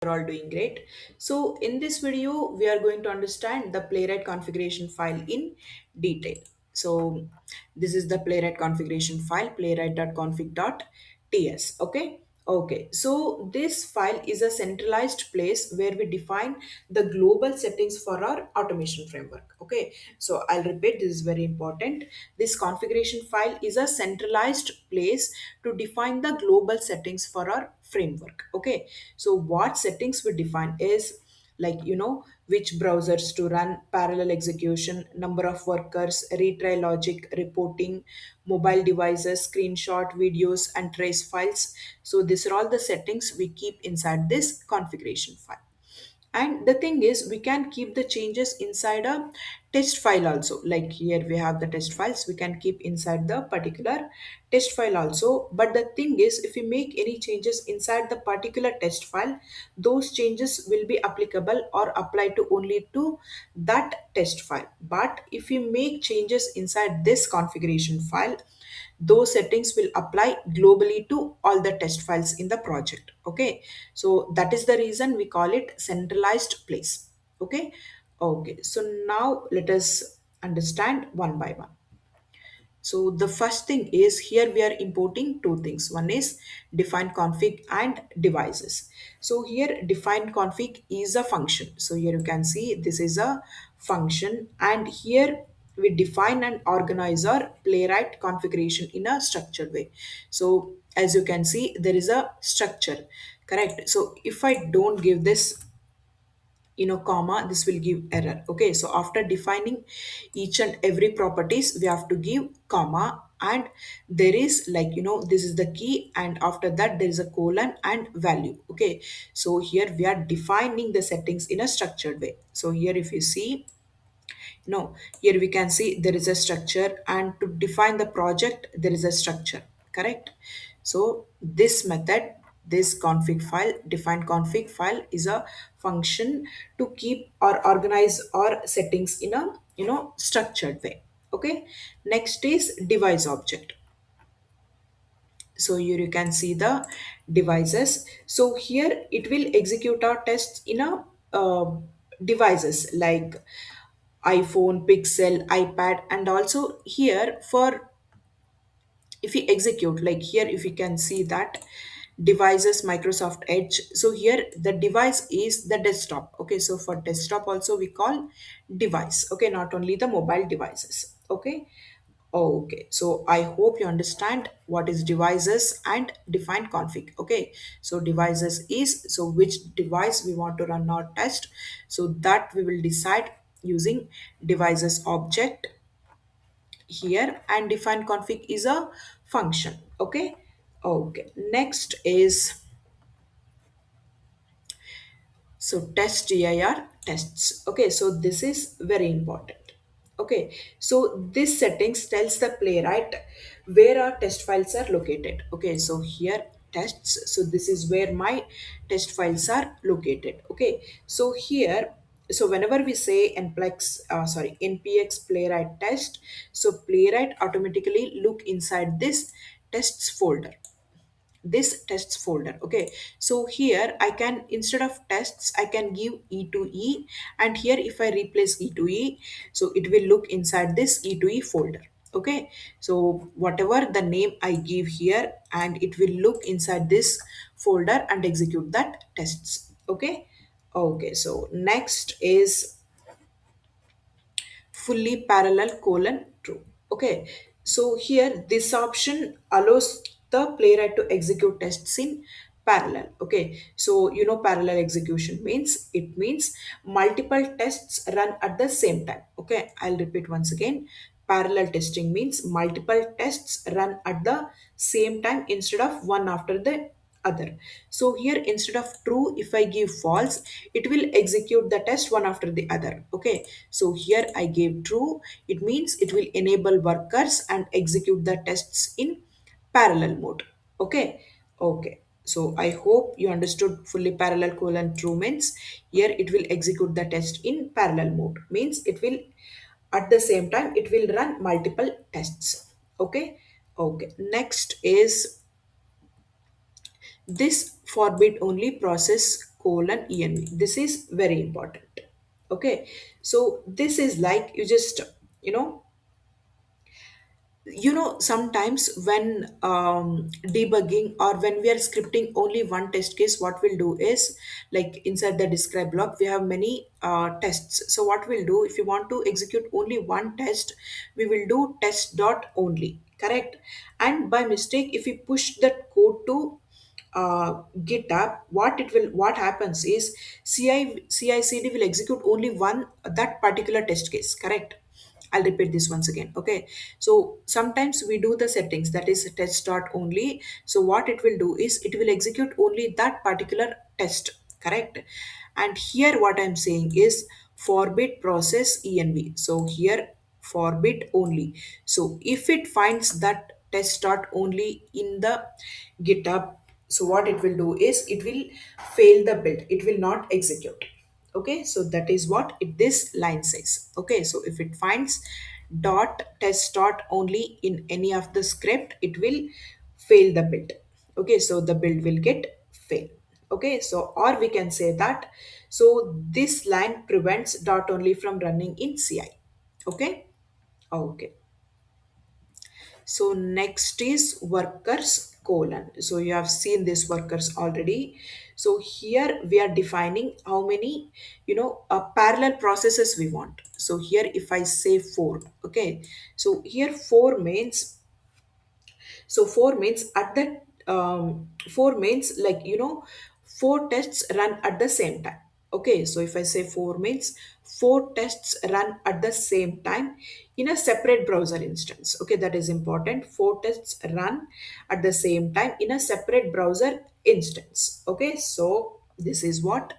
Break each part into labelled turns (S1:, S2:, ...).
S1: You're all doing great. So in this video, we are going to understand the Playwright configuration file in detail. So this is the Playwright configuration file, playwright.config.ts. Okay. Okay. So this file is a centralized place where we define the global settings for our automation framework. Okay. So I'll repeat, this is very important. This configuration file is a centralized place to define the global settings for our framework. Okay, so what settings we define is like which browsers to run, parallel execution, number of workers, retry logic, reporting, mobile devices, screenshot videos, and trace files. So these are all the settings we keep inside this configuration file. And the thing is, we can keep the changes inside a test file also. Like here we have the test files, we can keep inside the particular test file also. But the thing is, if we make any changes inside the particular test file, those changes will be applicable or apply to only to that test file. But if we make changes inside this configuration file, those settings will apply globally to all the test files in the project. Okay, so that is the reason we call it centralized place. Okay. Okay, so now let us understand one by one. So the first thing is, here we are importing two things. One is define config and devices. So here define config is a function. So here you can see this is a function, and here we define and organize our playwright configuration in a structured way. So as you can see, there is a structure, correct? So if I don't give this comma, this will give error. Okay, so after defining each and every properties, we have to give comma, and there is like this is the key, and after that there is a colon and value. Okay, so here we are defining the settings in a structured way. So here if you see, here we can see there is a structure, and to define the project there is a structure, correct? So this method, this config file, define config file, is a function to keep or organize our settings in a structured way. Okay, next is device object. So here you can see the devices. So here it will execute our tests in a devices like iPhone, Pixel, iPad, and also here for if we execute, like here if you can see that devices Microsoft Edge. So here the device is the desktop. Okay, so for desktop also we call device. Okay, not only the mobile devices. Okay. Okay, so I hope you understand what is devices and define config. Okay, so devices is, so which device we want to run our test, so that we will decide using devices object here, and define config is a function. Okay. Okay, next is, so testDir tests. Okay, so this is very important. Okay, so this settings tells the playwright where our test files are located. Okay, so here tests. So this is where my test files are located. Okay, so here, so whenever we say npx playwright test, so playwright automatically look inside this tests folder, this tests folder. Okay, so here I can, instead of tests, I can give e2e, and here if I replace e2e, so it will look inside this e2e folder. Okay, so whatever the name I give here, and it will look inside this folder and execute that tests. Okay. Okay, so next is fully parallel colon true. Okay, so here this option allows the playwright to execute tests in parallel. Okay, so parallel execution means, it means multiple tests run at the same time. Okay, I'll repeat once again. Parallel testing means multiple tests run at the same time instead of one after the other. So here instead of true, if I give false, it will execute the test one after the other. Okay, so here I gave true, it means it will enable workers and execute the tests in parallel mode. Okay. Okay, so I hope you understood fully parallel colon true means, here it will execute the test in parallel mode, means it will at the same time it will run multiple tests. Okay. Okay, next is this forbid only process colon env. This is very important. Okay, so this is like you just, you know, sometimes when debugging or when we are scripting only one test case, what we'll do is, like inside the describe block we have many tests. So what we'll do, if you want to execute only one test, we will do test dot only, correct? And by mistake if we push that code to GitHub, what happens is CI/CD will execute only one that particular test case, correct? I'll repeat this once again. Okay. So sometimes we do the settings that is test start only. So what it will do is it will execute only that particular test. Correct. And here what I'm saying is forbid process env. So here forbid only. So if it finds that test start only in the GitHub, so what it will do is it will fail the build. It will not execute. Okay, so that is what this line says. Okay, so if it finds dot test dot only in any of the script, it will fail the build. Okay, so the build will get fail. Okay, so or we can say that, so this line prevents dot only from running in ci. Okay. Okay, so next is workers colon. So you have seen this workers already. So here we are defining how many, parallel processes we want. So here if I say four, okay. So here four means at the four means like four tests run at the same time. Okay, so if I say four means four tests run at the same time in a separate browser instance. Okay, that is important. Four tests run at the same time in a separate browser instance. Okay, so this is what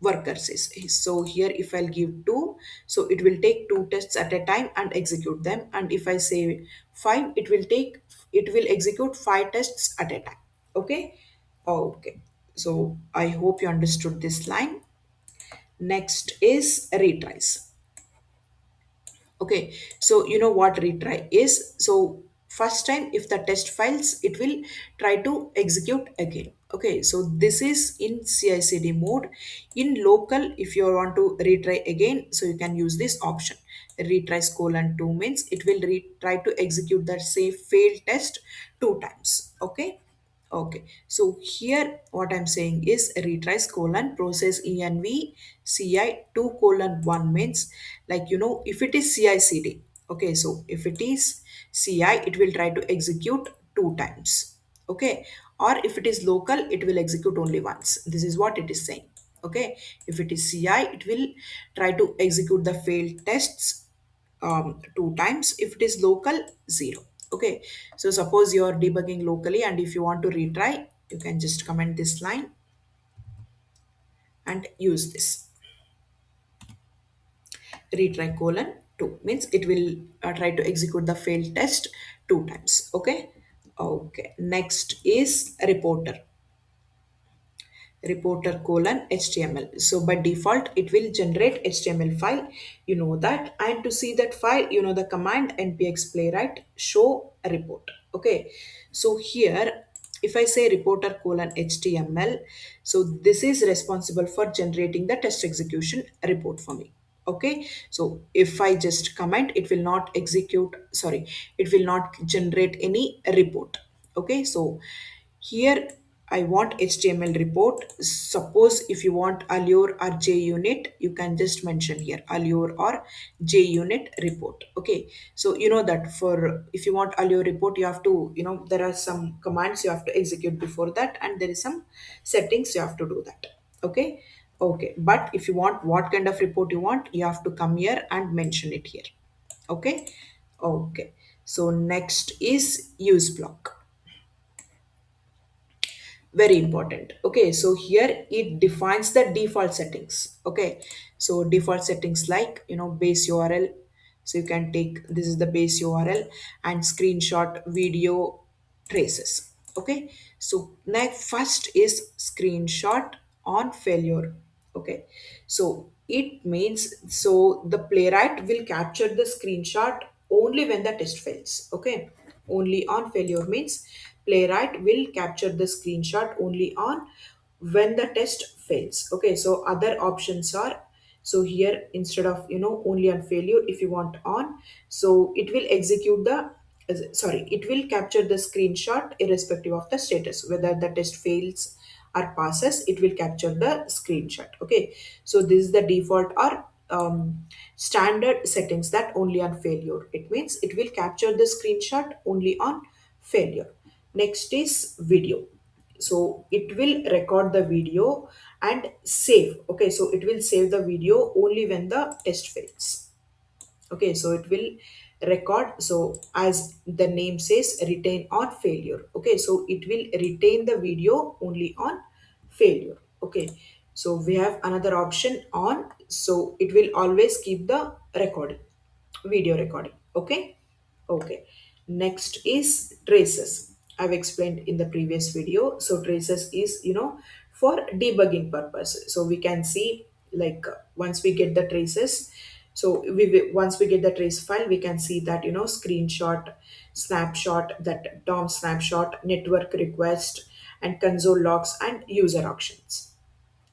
S1: workers is. So here if I'll give two, so it will take two tests at a time and execute them. And if I say five, it will execute five tests at a time. Okay. Okay, so I hope you understood this line. Next is retries. Okay, so you know what retry is. So first time if the test files, it will try to execute again. Okay, so this is in CI/CD mode. In local, if you want to retry again, so you can use this option. Retries colon two means it will try to execute that same failed test two times. Okay. Okay, so here what I'm saying is retries colon process env ci 2 colon 1 means, like if it is ci cd. Okay, so if it is ci, it will try to execute two times. Okay, or if it is local, it will execute only once. This is what it is saying. Okay, if it is ci, it will try to execute the failed tests two times. If it is local, zero. Okay, so suppose you are debugging locally and if you want to retry, you can just comment this line and use this retry colon 2 means it will try to execute the failed test two times. Okay. Okay, next is reporter colon html. So by default it will generate html file, you know that. And to see that file, the command npx playwright show a report. Okay, so here if I say reporter colon html, so this is responsible for generating the test execution report for me. Okay, so if I just comment, it will not execute, sorry, it will not generate any report. Okay, so here I want HTML report. Suppose if you want Allure or JUnit, you can just mention here Allure or JUnit report. Okay, so you know that for if you want Allure report, you have to, there are some commands you have to execute before that, and there is some settings you have to do that. Okay, okay, but if you want what kind of report you want, you have to come here and mention it here. Okay, okay, so next is use block. Very important. Okay, so here it defines the default settings. Okay, so default settings like base url. So you can take, this is the base url, and screenshot video traces. Okay, so next first is screenshot on failure. Okay, so it means, so the playwright will capture the screenshot only when the test fails. Okay, only on failure means playwright will capture the screenshot only on when the test fails. Okay, so other options are, so here instead of only on failure, if you want on, so it will execute the sorry, it will capture the screenshot irrespective of the status, whether the test fails or passes, it will capture the screenshot. Okay, so this is the default or standard settings, that only on failure, it means it will capture the screenshot only on failure. Next is video. So it will record the video and save. Okay, so it will save the video only when the test fails. Okay, so it will record, so as the name says, retain on failure. Okay, so it will retain the video only on failure. Okay, so we have another option on, so it will always keep the recording, video recording. Okay. Okay, next is traces. I've explained in the previous video. So traces is for debugging purpose. So we can see, like once we get the traces, so once we get the trace file, we can see that screenshot, snapshot, that DOM snapshot, network request, and console logs and user options.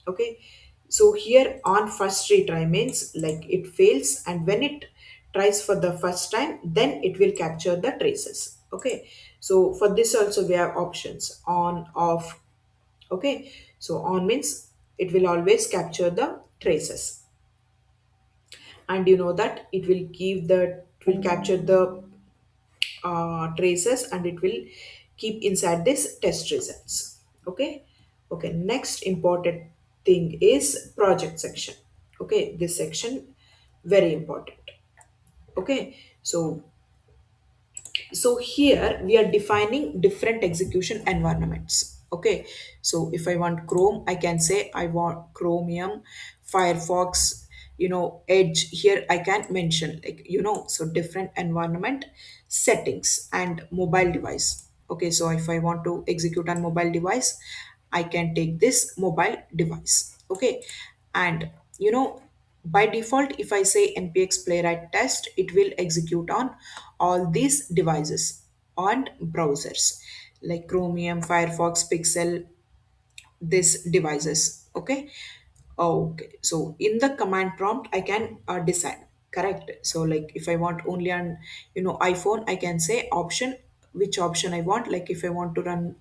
S1: Okay, so here on first retry means like it fails, and when it tries for the first time, then it will capture the traces. Okay, so for this also we have options on, off. Okay, so on means it will always capture the traces, and you know that it will capture the traces, and it will keep inside this test results. Okay. Okay, next important thing is project section. Okay, this section very important. Okay, so here we are defining different execution environments. Okay, so if I want Chrome, I can say I want Chromium, Firefox, Edge. Here I can mention, like so different environment settings and mobile device. Okay, so if I want to execute on mobile device, I can take this mobile device. Okay, and by default, if I say npx playwright test, it will execute on all these devices and browsers like Chromium, Firefox, Pixel, these devices. Okay. Okay, so in the command prompt I can decide, correct. So like if I want only on iPhone, I can say option, which option I want. Like if I want to run